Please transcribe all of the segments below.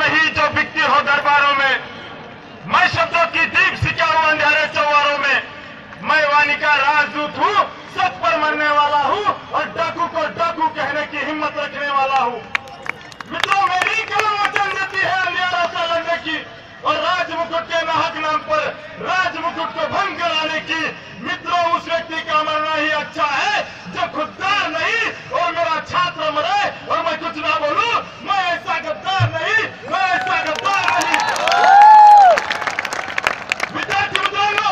नहीं जो बिकती हो दरबारों में। मैं शब्दों की दीप सिंचा हूं अंधेरे चौबारों में। मैं वाणी का राजदूत हूं, सच पर मरने वाला हूं और डाकू को डाकू कहने की हिम्मत रखने वाला हूं। मित्रों, मेरी कलम वचन देती है अंधेरा से लड़ने की और राज मुकुट के नाहक नाम पर राज मुकुट को भंग कराने की। मित्रों, उस व्यक्ति का मरना ही अच्छा है जो खुददार नहीं और मेरा छात्र मरे और मैं कुछ ना बोलूं। मैं ऐसा गद्दार नहीं, मैं ऐसा गद्दार नहीं। विद्यार्थी मित्रांनो,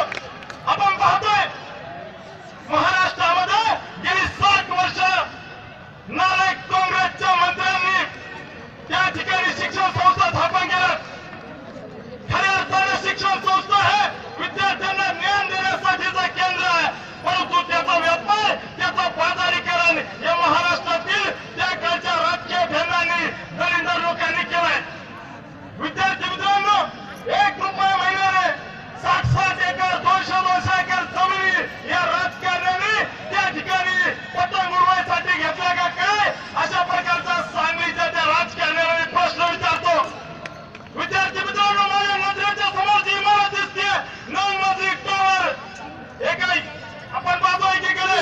आपण पाहतोय महाराष्ट्रामध्ये गेली 60 वर्ष नालायक काँग्रेसच्या मंत्र्यांनी त्या ठिकाणी शिक्षण संस्था स्थापन केल्या। खऱ्या अर्थाने शिक्षण संस्था है विद्यार्थ्यांना ज्ञान देण्यासाठीचं केंद्र आहे, परंतु त्याचा व्यापार, त्याचा बाजारीकरण या महाराष्ट्रातील त्या काळच्या राजकीय भेदांनी दलिंदर लोकांनी केलाय। विद्यार्थी मित्रांनो, 1 रुपया महिन्याने 60 एकर 200 एकर जमिनी या राजकारण्याने त्या ठिकाणी पतंग उडवायसाठी घेतल्या का काय, अशा प्रकारचा सांगलीच्या त्या राजकारण्याने प्रश्न विचारतो। विद्यार्थी मित्रांनो, माझ्या नजरेच्या समोर जी इमारत दिसते 9 मजली टॉवर, आपण पाहतो एकीकडे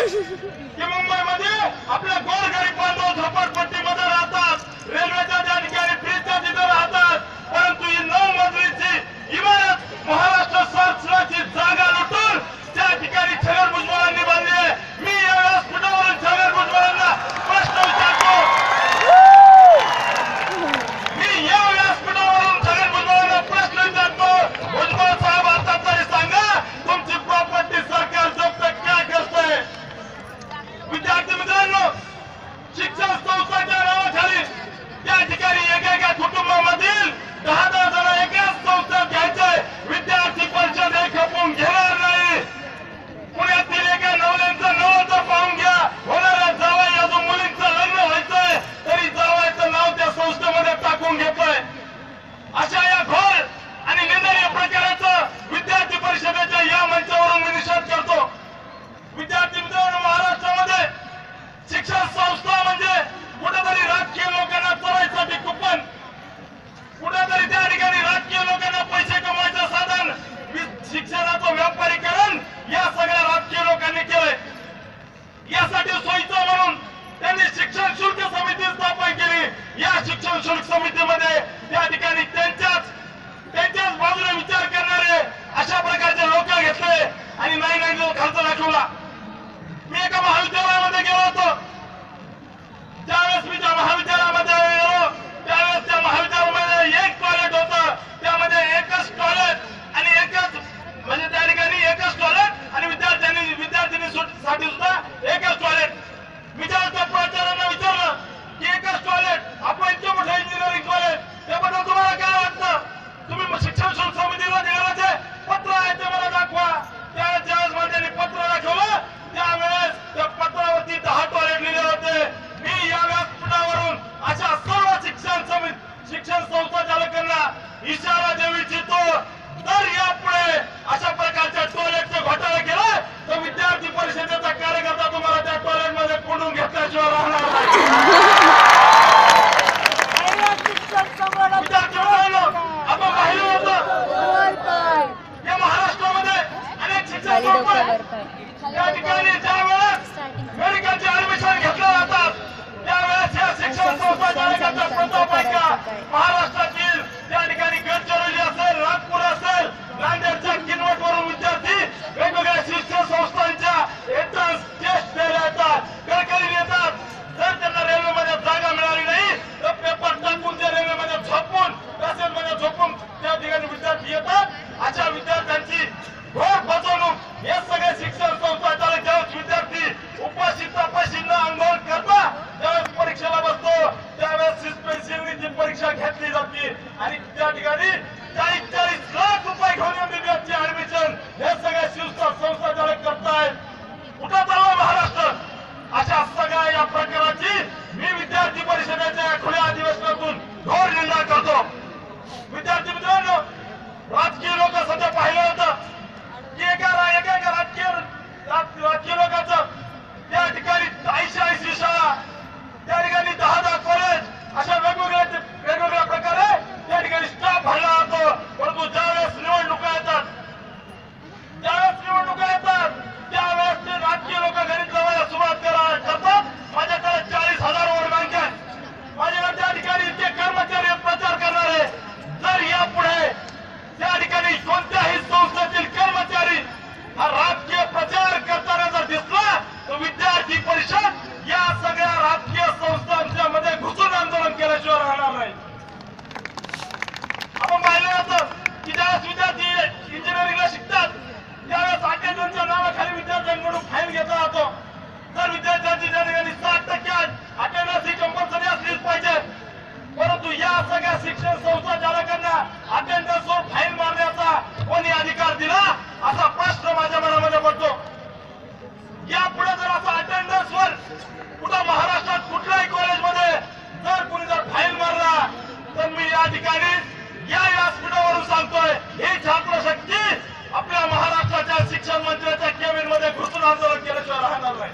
की मुंबईमध्ये आपल्या गोरगरीब बांधव झोपडपट्टीमध्ये राहतात, रेल्वेच्या त्या ठिकाणी ब्रिजच्या तिथे राहतात, परंतु ही 9 मजलीची इमारत महाराष्ट्र शासनाची जागा लुटून त्या ठिकाणी छगन भुजबळांनी बांधली आहे। मी या व्यासपीठावरून छगन भुजबळांना प्रश्न विचारतो, भुजबळ साहेब, आता तरी सांगा तुमची प्रॉपर्टी सरकार जप्त काय करतंय? विद्यार्थी मित्रांनो, शिक्षण संस्थाच्या नावाखाली त्या ठिकाणी एकेका कुटुंबामधील 10-10 जण एकाच संस्थेत घ्यायचंय। विद्यार्थी परिषद हे खपवून घेणार नाही। पुण्यातील एका नवऱ्याचं नवरचं पाहून घ्या, होणाऱ्या जावई अजून मुलींचं लग्न व्हायचंय तरी जावयाचं नाव त्या संस्थेमध्ये टाकून घेतोय। अशा या घोर आणि निंदनीय प्रकाराचं विद्यार्थी परिषदेच्या या मंचावरून मी निषेध करतो। विद्यार्थी मित्रांनो, महाराष्ट्रामध्ये शिक्षण संस्था म्हणजे कुठेतरी राजकीय लोकांना चलायसाठी कुपन, कुठेतरी त्या ठिकाणी राजकीय लोकांना पैसे कमवायचं साधन, शिक्षणाचं व्यापारीकरण या सगळ्या राजकीय लोकांनी केलंय। यासाठी सोयीचं म्हणून त्यांनी शिक्षण शुल्क समिती स्थापन केली। या शिक्षण शुल्क समितीमध्ये त्या ठिकाणी त्यांच्याच बाजूने विचार करणारे अशा प्रकारचे लोक घेतले आणि नाही जो खर्च दाखवला। मी एका महाविद्यालयामध्ये गेलो होतो, ज्यावेळेस मी त्या महाविद्यालयामध्ये गेलो त्यावेळेस त्या महाविद्यालयामध्ये एक टॉयलेट होतं, त्यामध्ये एकच टॉयलेट आणि एकच म्हणजे त्या ठिकाणी एकच टॉयलेट आणि विद्यार्थिनीसाठी सुद्धा एकच टॉयलेट। मी त्या प्राचार्यांना विचारलं की एकच टॉयलेट, आपण इतकं मोठं इंजिनिअरिंग कॉलेज, त्याबद्दल तुम्हाला काय वाटतं? तुम्ही शिक्षण शुल्क समितीला देण्याचे पत्र आहे ते मला दाखवा। त्यावेळेस मला त्यांनी पत्र दाखवलं, त्यावेळेस त्या पत्रावरती 10 टॉयलेट लिहिले होते। मी या व्यासपीठावरून अशा सर्व शिक्षण संस्था चालकांना इशारा देऊ इच्छितो, तर यापुढे अशा प्रकारच्या टॉयलेटचे घोटाळे केले तर विद्यार्थी परिषदेचा कार्यकर्ता तुम्हाला त्या टॉयलेटमध्ये कोंडून घेतल्याशिवाय राहणार नाही। विद्यार्थी मित्रांनो, आपण पाहिलं होतं या महाराष्ट्रामध्ये अनेक शिक्षण संस्था त्या ठिकाणी ज्यावेळेस मेडिकलचे ऍडमिशन घेतले जातात त्यावेळेस या शिक्षण संस्था चालकांचा प्रताप आहे का? महाराष्ट्रातील त्या ठिकाणी गडचिरोली असेल, नागपूर असेल, नांदेडच्या किनवटवरून विद्यार्थी वेगवेगळ्या शिक्षण संस्थांच्या एंट्रन्स टेस्ट द्यायला येतात, कळकळीने येतात। जर त्यांना रेल्वेमध्ये जागा मिळाली नाही तर पेपर टाकून त्या रेल्वेमध्ये झोपून बसेसमध्ये झोपून त्या ठिकाणी विद्यार्थी येतात। अशा विद्यार्थ्यांची घोर फसवणूक हे सगळे शिक्षण संस्था चालक ज्यावेळेस विद्यार्थी उपाशी तपाशी न आंदोलन करता ज्यावेळेस परीक्षेला बसतो त्यावेळेस पेन्सिलची परीक्षा घेतली जाते आणि त्या ठिकाणी 40-40 लाख रुपये घेऊन एमबीबीएसचे ऍडमिशन हे सगळे संस्था चालक करतायत। कुठं चालला महाराष्ट्र? अशा सगळ्या या प्रकाराची मी विद्यार्थी परिषदेच्या खुल्या अधिवेशनातून घोर निंदा करतो। विद्यार्थी मित्रांनो, राजकीय लोक सध्या पाहिलं होतं की एका राजकीय लोकांचं त्या ठिकाणी 80 शाळा, त्या ठिकाणी 10 कॉलेज, अशा वेगवेगळ्या प्रकारे त्या ठिकाणी विद्यार्थ्यांकडून फाईन घेतला जातो. तर विद्यार्थ्यांची त्या ठिकाणी 60% अटेंडन्स ही कंपल्सरी असलीच पाहिजे. परंतु या सगळ्या शिक्षण संस्था चालकांना अटेंडन्सवर फाईन मारण्याचा कोणी अधिकार दिला असा प्रश्न माझ्या मनामध्ये पडतो. यापुढे जर असा अटेंडन्सवर कुठं महाराष्ट्रात कुठल्याही कॉलेजमध्ये जर कुणी जर फाईन मारला तर मी या ठिकाणी या व्यासपीठावरून सांगतोय, ही छात्र शक्ती आपल्या महाराष्ट्राच्या शिक्षण मंत्र्याच्या केबिन मध्ये घुसून आंदोलन केल्याशिवाय राहणार नाही.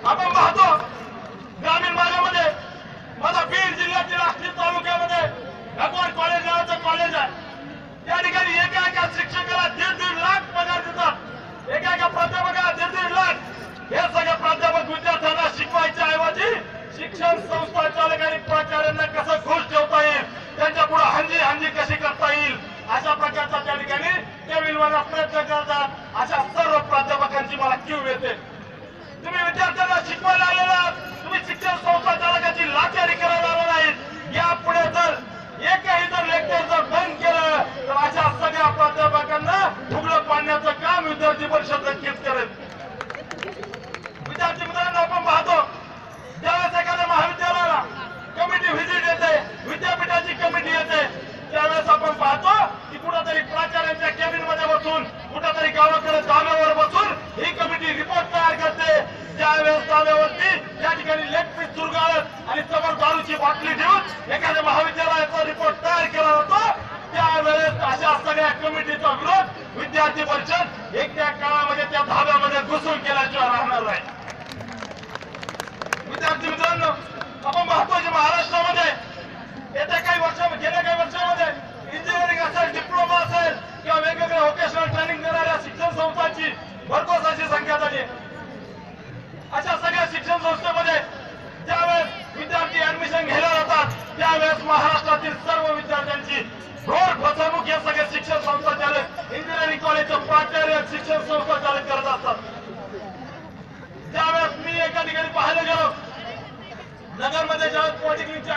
आपण पाहतो ग्रामीण भागामध्ये, माझा बीड जिल्ह्यातील आष्टी तालुक्यामध्ये भगवान कॉलेज नावाचं कॉलेज आहे. त्या ठिकाणी एका शिक्षकाला 1.5 लाख पगार देतात, एका प्राध्यापकाला 1.5 लाख. हे सगळे प्राध्यापक विद्यार्थ्यांना शिकवायच्या ऐवजी शिक्षण संस्था चालक आणि प्राचार्यांना कसं खुश ठेवता येईल, त्यांच्या पुढे हांजी कशी करता येईल अशा प्रकारचा त्या ठिकाणी केबिनमध्ये प्रयत्न करतात. अशा सर्व प्राध्यापकांची मला कीव येते. तुम्ही विद्यार्थ्यांना शिकवायला आलेला, तुम्ही शिक्षण संस्था चालकाची लाचारी करायला आला नाहीत. यापुढे जर एकही जर लेक्चर जर बंद केलं तर अशा सगळ्या प्राध्यापकांना उघडं पाडण्याचं काम विद्यार्थी परिषद नक्कीच करेल. विद्यार्थी मित्रांनो, आपण पाहतो ज्यावेळेस एखाद्या महाविद्यालयाला कमिटी व्हिजिट येते, विद्यापीठाची कमिटी येते, त्यावेळेस आपण पाहतो की कुठेतरी प्राचार्यांच्या केबिन मध्ये बसून, कुठेतरी गावाकडे जागेवर बसून ही कमिटी रिपोर्ट तयार करते. त्यावेळेस जागेवरती त्या ठिकाणी लेग पीस चुरगाळत आणि समोर दारूची बाटली ठेवून एखाद्या महाविद्यालयाचा रिपोर्ट तयार केला जातो. त्यावेळेस अशा सगळ्या कमिटीचा विरोध विद्यार्थी परिषद त्या काळामध्ये त्या धाब्यामध्ये घुसून केल्याशिवाय राहणार नाही. विद्यार्थी मित्रांनो, आपण पाहतो की महाराष्ट्रामध्ये येत्या काही वर्षामध्ये, गेल्या काही वर्षामध्ये इंजिनिअरिंग असेल, डिप्लोमा असेल किंवा वेगवेगळ्या व्होकेशनल ट्रेनिंग देणाऱ्या शिक्षण संस्थांची भरघोस अशी संख्या झाली. अशा सगळ्या शिक्षण संस्थेमध्ये ज्यावेळेस विद्यार्थी ऍडमिशन घ्यायला जातात त्यावेळेस महाराष्ट्रातील सर्व विद्यार्थ्यांची रोड फसवणूक हे सगळे शिक्षण संस्था चालक, इंजिनिअरिंग कॉलेजचे प्राचार्य, शिक्षण संस्था चालक करत असतात. त्यावेळेस मी एका ठिकाणी पाहायला गेलो, नगरमध्ये ज्यावेळेस पॉलिटेक्निकच्या